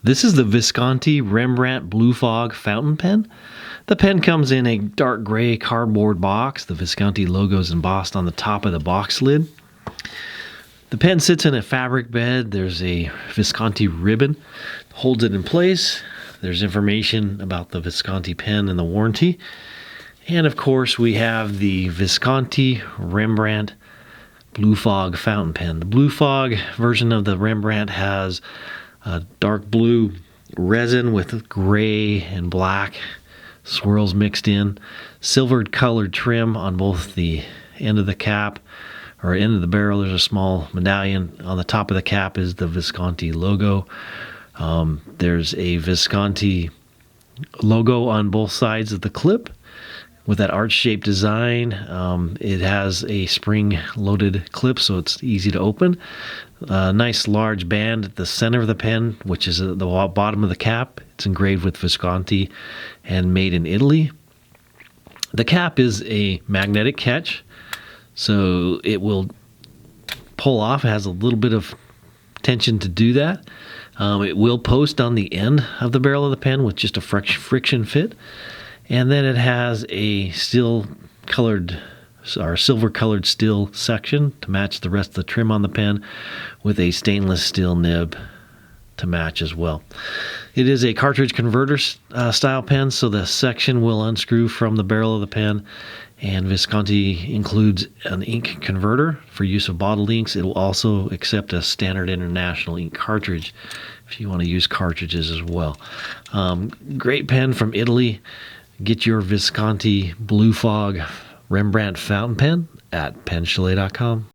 This is the Visconti Rembrandt Blue Fog fountain pen. The pen comes in a dark gray cardboard box. The Visconti logo is embossed on the top of the box lid. The pen sits in a fabric bed. There's a Visconti ribbon that holds it in place. There's information about the Visconti pen and the warranty. And of course, we have the Visconti Rembrandt Blue Fog fountain pen. The Blue Fog version of the Rembrandt has a dark blue resin with gray and black swirls mixed in, silvered colored trim on both the end of the cap or end of the barrel. There's a small medallion. On the top of the cap is the Visconti logo. There's a Visconti logo on both sides of the clip with that arch-shaped design. It has a spring-loaded clip, so it's easy to open. A nice large band at the center of the pen, which is at the bottom of the cap. It's engraved with Visconti and made in Italy. The cap is a magnetic catch, so it will pull off. It has a little bit of tension to do that. It will post on the end of the barrel of the pen with just a friction fit. And then it has a silver-colored steel section to match the rest of the trim on the pen, with a stainless steel nib to match as well. It is a cartridge converter style pen, so the section will unscrew from the barrel of the pen, and Visconti includes an ink converter for use of bottled inks. It will also accept a standard international ink cartridge if you want to use cartridges as well. Great pen from Italy. Get your Visconti Blue Fog Rembrandt fountain pen at penchalet.com.